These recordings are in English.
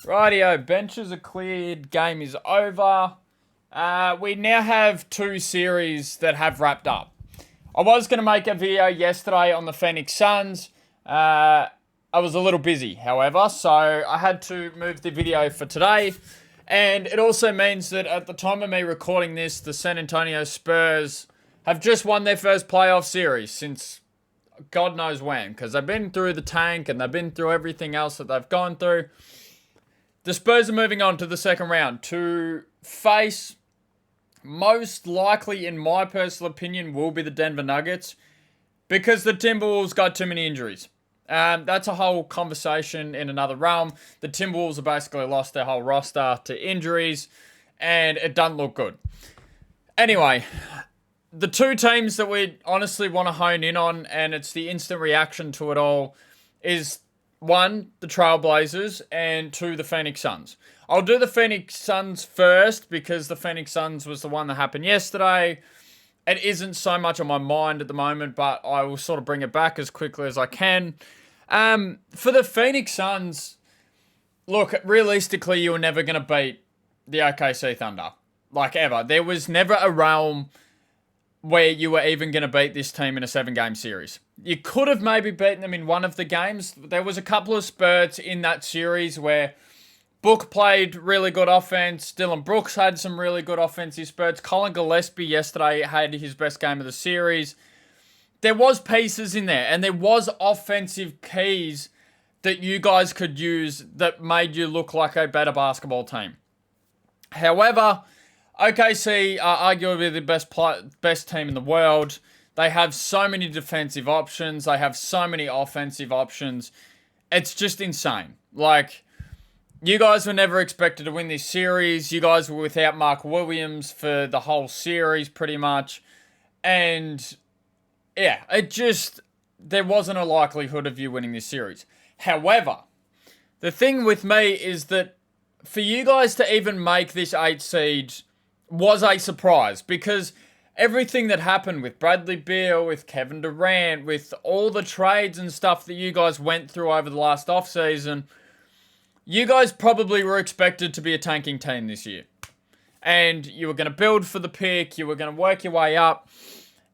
Rightio, benches are cleared, game is over. We now have two series that have wrapped up. I was going to make a video yesterday on the Phoenix Suns. I was a little busy, however, so I had to move the video for today. And it also means that at the time of me recording this, the San Antonio Spurs have just won their first playoff series since God knows when, because they've been through the tank and they've been through everything else that they've gone through. The Spurs are moving on to the second round to face, most likely, in my personal opinion, will be the Denver Nuggets because the Timberwolves got too many injuries. That's a whole conversation in another realm. The Timberwolves have basically lost their whole roster to injuries, and it doesn't look good. Anyway, the two teams that we honestly want to hone in on, and it's the instant reaction to it all, is one, the Trailblazers, and two, the Phoenix Suns. I'll do the Phoenix Suns first because the Phoenix Suns was the one that happened yesterday. It isn't so much on my mind at the moment, but I will sort of bring it back as quickly as I can. For the Phoenix Suns, look, realistically, you were never going to beat the OKC Thunder. Like, ever. There was never a realm where you were even going to beat this team in a 7-game series. You could have maybe beaten them in one of the games. There was a couple of spurts in that series where Book played really good offense. Dillon Brooks had some really good offensive spurts. Colin Gillespie yesterday had his best game of the series. There was pieces in there, and there was offensive keys that you guys could use that made you look like a better basketball team. However, OKC are arguably the best team in the world. They have so many defensive options. They have so many offensive options. It's just insane. Like, you guys were never expected to win this series. You guys were without Mark Williams for the whole series, pretty much. And, yeah, there wasn't a likelihood of you winning this series. However, the thing with me is that for you guys to even make this 8 seed was a surprise because everything that happened with Bradley Beal, with Kevin Durant, with all the trades and stuff that you guys went through over the last offseason, you guys probably were expected to be a tanking team this year. And you were going to build for the pick, you were going to work your way up,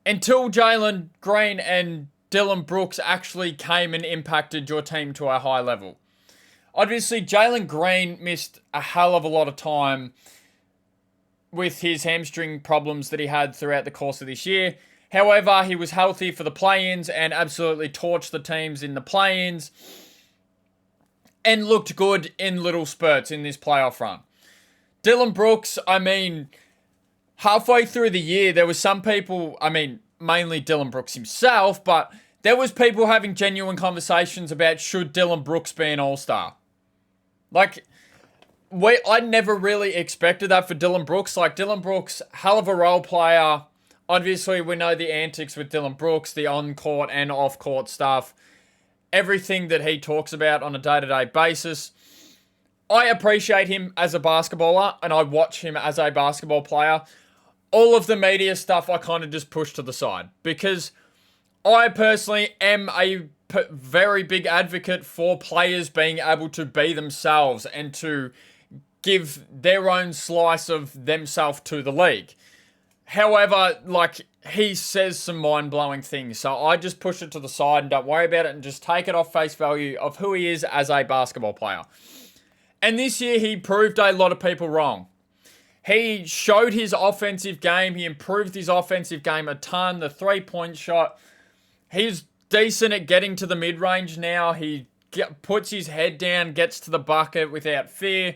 until Jalen Green and Dillon Brooks actually came and impacted your team to a high level. Obviously, Jalen Green missed a hell of a lot of time with his hamstring problems that he had throughout the course of this year. However, he was healthy for the play-ins and absolutely torched the teams in the play-ins and looked good in little spurts in this playoff run. Dillon Brooks, halfway through the year, there was some people, mainly Dillon Brooks himself, but there was people having genuine conversations about should Dillon Brooks be an all-star. Like, I never really expected that for Dillon Brooks. Like, Dillon Brooks, hell of a role player. Obviously, we know the antics with Dillon Brooks, the on-court and off-court stuff. Everything that he talks about on a day-to-day basis. I appreciate him as a basketballer, and I watch him as a basketball player. All of the media stuff I kind of just push to the side. Because I personally am a very big advocate for players being able to be themselves and to give their own slice of themselves to the league. However, he says some mind-blowing things, so I just push it to the side and don't worry about it and just take it off face value of who he is as a basketball player. And this year, he proved a lot of people wrong. He showed his offensive game. He improved his offensive game a ton. The three-point shot, he's decent at getting to the mid-range now. He puts his head down, gets to the bucket without fear.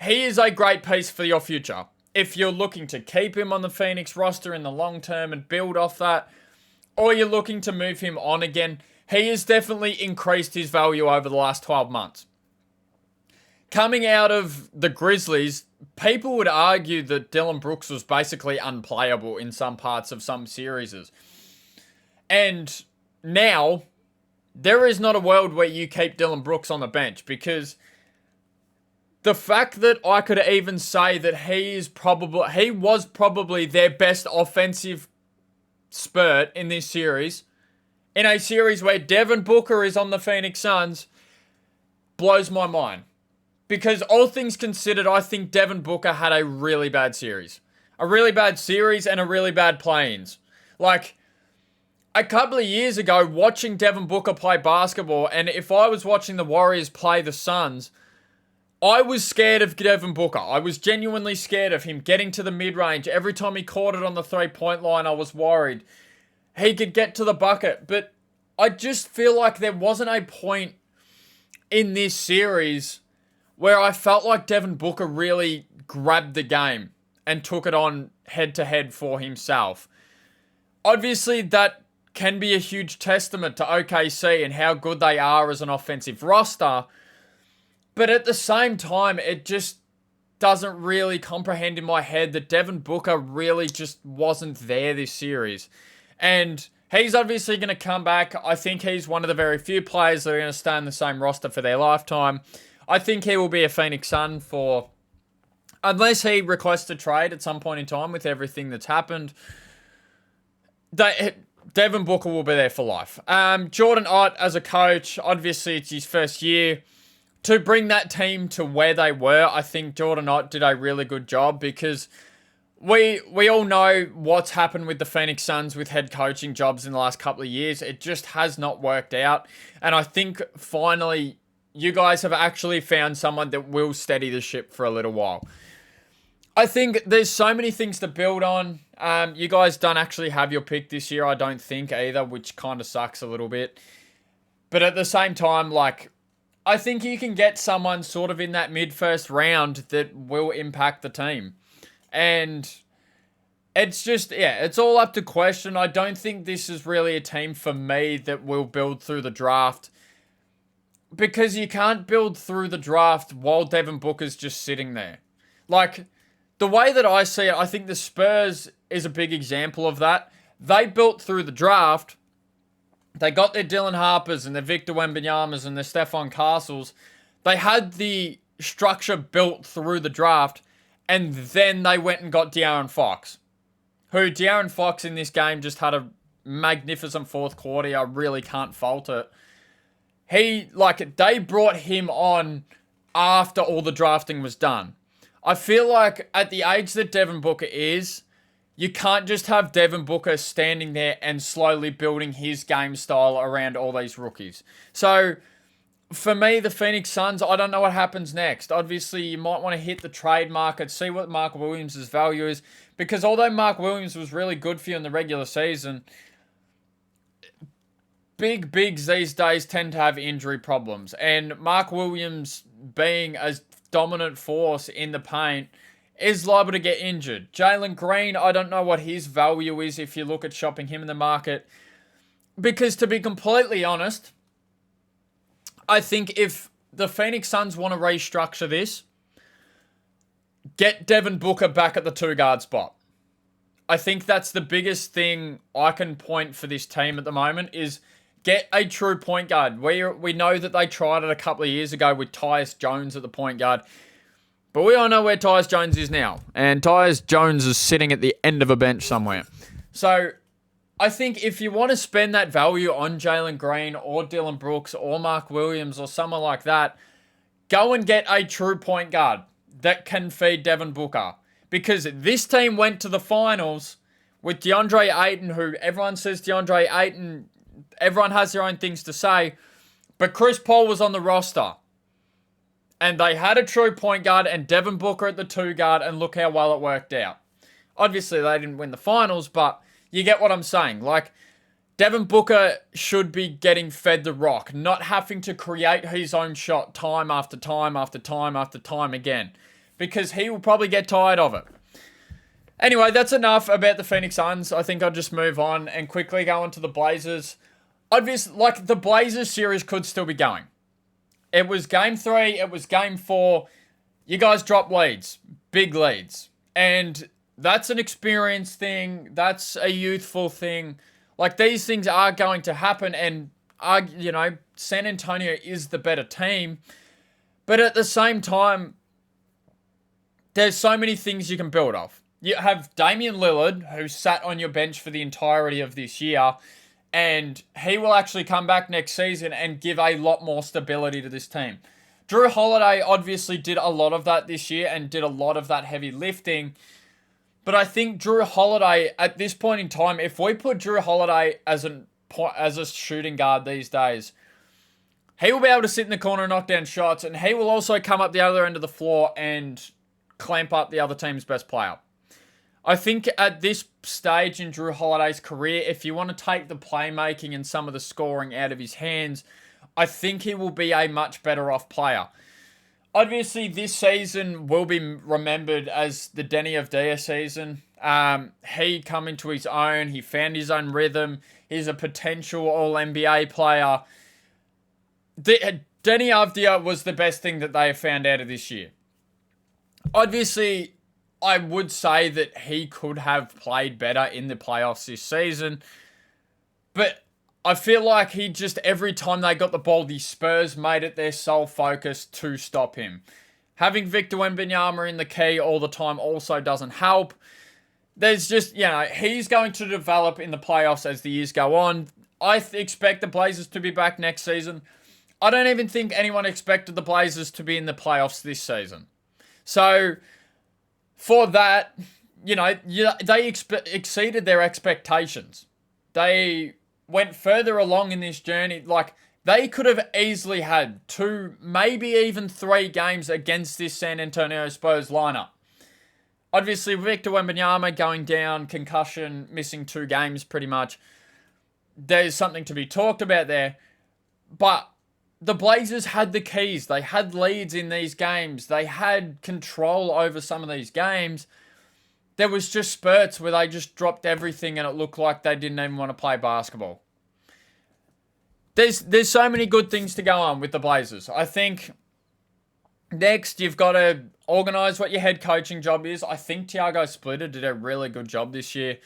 He is a great piece for your future. If you're looking to keep him on the Phoenix roster in the long term and build off that, or you're looking to move him on again, he has definitely increased his value over the last 12 months. Coming out of the Grizzlies, people would argue that Dillon Brooks was basically unplayable in some parts of some series. And now, there is not a world where you keep Dillon Brooks on the bench because the fact that I could even say that he was probably their best offensive spurt in this series, in a series where Devin Booker is on the Phoenix Suns, blows my mind. because all things considered, I think Devin Booker had a really bad series. A really bad series and a really bad play-ins. Like, a couple of years ago, watching Devin Booker play basketball, and if I was watching the Warriors play the Suns, I was scared of Devin Booker. I was genuinely scared of him getting to the mid-range. Every time he caught it on the three-point line, I was worried he could get to the bucket. But I just feel like there wasn't a point in this series where I felt like Devin Booker really grabbed the game and took it on head-to-head for himself. Obviously, that can be a huge testament to OKC and how good they are as an offensive roster. But at the same time, it just doesn't really comprehend in my head that Devin Booker really just wasn't there this series. And he's obviously going to come back. I think he's one of the very few players that are going to stay in the same roster for their lifetime. I think he will be a Phoenix Sun for, unless he requests a trade at some point in time with everything that's happened, Devin Booker will be there for life. Jordan Ott as a coach, obviously it's his first year. To bring that team to where they were, I think Jordan Ott did a really good job, because we all know what's happened with the Phoenix Suns with head coaching jobs in the last couple of years. It just has not worked out. And I think finally you guys have actually found someone that will steady the ship for a little while. I think there's so many things to build on. You guys don't actually have your pick this year, I don't think, either, which kind of sucks a little bit. But at the same time, like, I think you can get someone sort of in that mid-first round that will impact the team. And it's just, yeah, it's all up to question. I don't think this is really a team for me that will build through the draft, because you can't build through the draft while Devin Booker's just sitting there. Like, the way that I see it, I think the Spurs is a big example of that. They built through the draft. They got their Dylan Harpers and their Victor Wembanyama's and their Stephon Castles. They had the structure built through the draft, and then they went and got De'Aaron Fox, who De'Aaron Fox in this game just had a magnificent fourth quarter. I really can't fault it. They brought him on after all the drafting was done. I feel like at the age that Devin Booker is, you can't just have Devin Booker standing there and slowly building his game style around all these rookies. So, for me, the Phoenix Suns, I don't know what happens next. Obviously, you might want to hit the trade market, see what Mark Williams' value is, because although Mark Williams was really good for you in the regular season, big bigs these days tend to have injury problems. And Mark Williams, being a dominant force in the paint, is liable to get injured. Jalen Green, I don't know what his value is if you look at shopping him in the market. Because to be completely honest, I think if the Phoenix Suns want to restructure this, get Devin Booker back at the two-guard spot. I think that's the biggest thing I can point for this team at the moment, is get a true point guard. We know that they tried it a couple of years ago with Tyus Jones at the point guard. But we all know where Tyus Jones is now. And Tyus Jones is sitting at the end of a bench somewhere. So I think if you want to spend that value on Jalen Green or Dylan Brooks or Mark Williams or someone like that, go and get a true point guard that can feed Devin Booker. Because this team went to the finals with DeAndre Ayton, who everyone says DeAndre Ayton, everyone has their own things to say, but Chris Paul was on the roster. And they had a true point guard and Devin Booker at the two guard, and look how well it worked out. Obviously, they didn't win the finals, but you get what I'm saying. Like, Devin Booker should be getting fed the rock, not having to create his own shot time after time after time after time again, because he will probably get tired of it. Anyway, that's enough about the Phoenix Suns. I think I'll just move on and quickly go into the Blazers. Obviously, like, the Blazers series could still be going. It was game 3. It was game 4. You guys dropped leads. Big leads. And that's an experience thing. That's a youthful thing. Like, these things are going to happen. And, San Antonio is the better team. But at the same time, there's so many things you can build off. You have Damian Lillard, who sat on your bench for the entirety of this year, and he will actually come back next season and give a lot more stability to this team. Drew Holiday obviously did a lot of that this year and did a lot of that heavy lifting. But I think Drew Holiday, at this point in time, if we put Drew Holiday as a shooting guard these days, he will be able to sit in the corner and knock down shots, and he will also come up the other end of the floor and clamp up the other team's best player. I think at this stage in Drew Holiday's career, if you want to take the playmaking and some of the scoring out of his hands, I think he will be a much better off player. Obviously, this season will be remembered as the Deni Avdija season. He come into his own. He found his own rhythm. He's a potential All-NBA player. Deni Avdija was the best thing that they have found out of this year. Obviously, I would say that he could have played better in the playoffs this season. But I feel like he just, every time they got the ball, the Spurs made it their sole focus to stop him. Having Victor Wembanyama in the key all the time also doesn't help. There's just, he's going to develop in the playoffs as the years go on. I expect the Blazers to be back next season. I don't even think anyone expected the Blazers to be in the playoffs this season. So, for that, they exceeded their expectations. They went further along in this journey. Like, they could have easily had 2, maybe even 3 games against this San Antonio Spurs lineup. Obviously, Victor Wembanyama going down, concussion, missing 2 games pretty much. There's something to be talked about there. But the Blazers had the keys. They had leads in these games. They had control over some of these games. There was just spurts where they just dropped everything and it looked like they didn't even want to play basketball. There's so many good things to go on with the Blazers. I think next you've got to organise what your head coaching job is. I think Tiago Splitter did a really good job this year.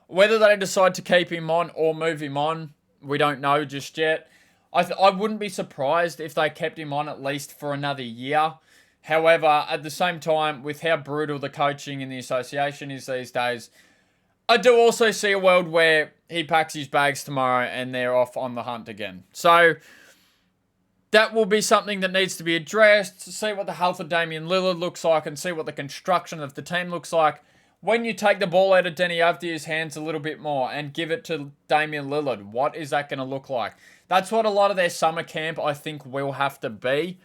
Whether they decide to keep him on or move him on, we don't know just yet. I wouldn't be surprised if they kept him on at least for another year. However, at the same time, with how brutal the coaching in the association is these days, I do also see a world where he packs his bags tomorrow and they're off on the hunt again. So that will be something that needs to be addressed, to see what the health of Damian Lillard looks like and see what the construction of the team looks like. When you take the ball out of Deni Avdija's hands a little bit more and give it to Damian Lillard, what is that going to look like? That's what a lot of their summer camp, I think, will have to be.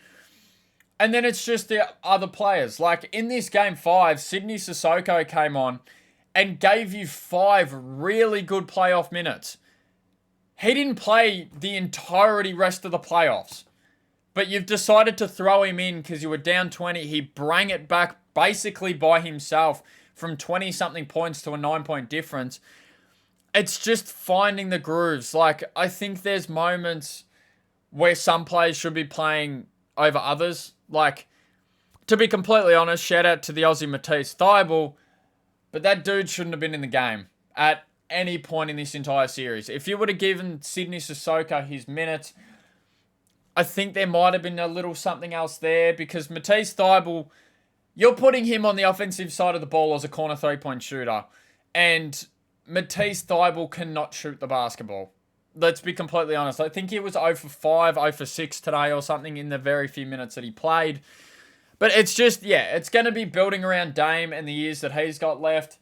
And then it's just the other players. Like, in this Game 5, Sydney Sissoko came on and gave you 5 really good playoff minutes. He didn't play the entirety rest of the playoffs. But you've decided to throw him in because you were down 20. He brought it back basically by himself from 20-something points to a 9-point difference. It's just finding the grooves. Like, I think there's moments where some players should be playing over others. Like, to be completely honest, shout out to the Aussie Matisse Thybulle, but that dude shouldn't have been in the game at any point in this entire series. If you would have given Sydney Sissoko his minutes, I think there might have been a little something else there, because Matisse Thybulle, you're putting him on the offensive side of the ball as a corner 3-point shooter, and Matisse Thybulle cannot shoot the basketball. Let's be completely honest. I think he was 0 for 5, 0 for 6 today or something in the very few minutes that he played. But it's just, it's going to be building around Dame and the years that he's got left.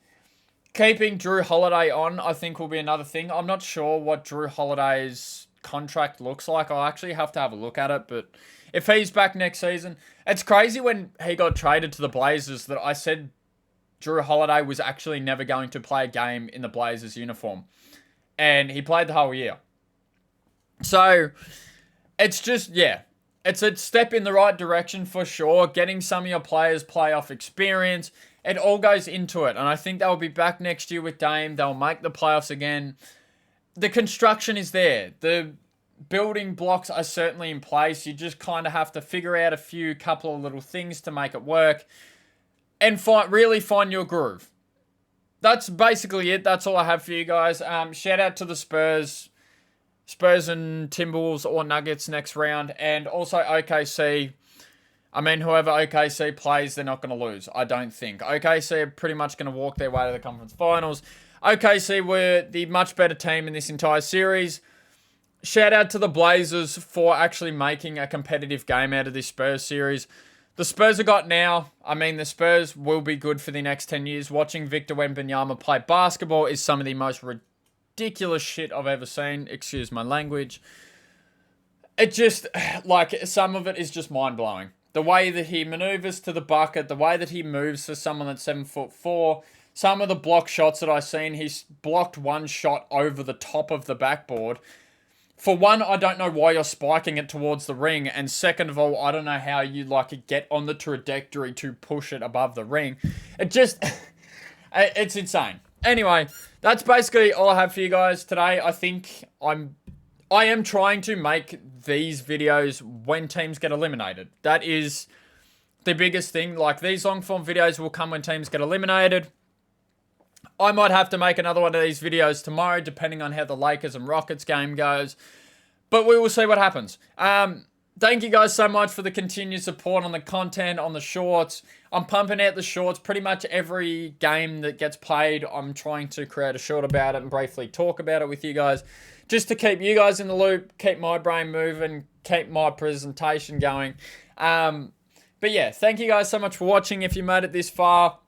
Keeping Drew Holiday on, I think, will be another thing. I'm not sure what Drew Holiday's contract looks like. I'll actually have to have a look at it. But if he's back next season, it's crazy when he got traded to the Blazers that I said Drew Holiday was actually never going to play a game in the Blazers uniform. And he played the whole year. So, it's just, it's a step in the right direction for sure. Getting some of your players playoff experience. It all goes into it. And I think they'll be back next year with Dame. They'll make the playoffs again. The construction is there. The building blocks are certainly in place. You just kind of have to figure out a couple of little things to make it work. And really find your groove. That's basically it. That's all I have for you guys. Shout out to the Spurs and Timberwolves or Nuggets next round. And also OKC. I mean, whoever OKC plays, they're not going to lose, I don't think. OKC are pretty much going to walk their way to the conference finals. OKC were the much better team in this entire series. shout out to the Blazers for actually making a competitive game out of this Spurs series. The Spurs have got now, I mean, the Spurs will be good for the next 10 years. Watching Victor Wembanyama play basketball is some of the most ridiculous shit I've ever seen. Excuse my language. It just, like, some of it is just mind-blowing. The way that he maneuvers to the bucket, the way that he moves for someone that's 7'4", some of the block shots that I've seen, he's blocked one shot over the top of the backboard. For one, I don't know why you're spiking it towards the ring, and second of all, I don't know how you like get on the trajectory to push it above the ring. It just, it's insane. Anyway, that's basically all I have for you guys today. I think I am trying to make these videos when teams get eliminated. That is the biggest thing. Like, these long form videos will come when teams get eliminated. I might have to make another one of these videos tomorrow, depending on how the Lakers and Rockets game goes. But we will see what happens. Thank you guys so much for the continued support on the content, on the shorts. I'm pumping out the shorts pretty much every game that gets played. I'm trying to create a short about it and briefly talk about it with you guys, just to keep you guys in the loop, keep my brain moving, keep my presentation going. But yeah, thank you guys so much for watching. If you made it this far,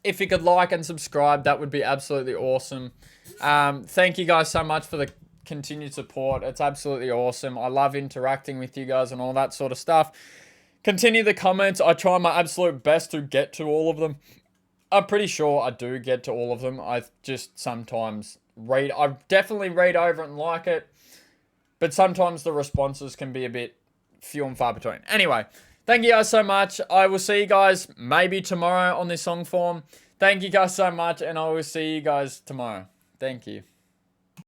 if you could like and subscribe, that would be absolutely awesome. Thank you guys so much for the continued support. It's absolutely awesome. I love interacting with you guys and all that sort of stuff. Continue the comments. I try my absolute best to get to all of them. I'm pretty sure I do get to all of them. I just sometimes I definitely read over it and like it, but sometimes the responses can be a bit few and far between. Anyway, thank you guys so much. I will see you guys maybe tomorrow on this song form. Thank you guys so much, and I will see you guys tomorrow. Thank you.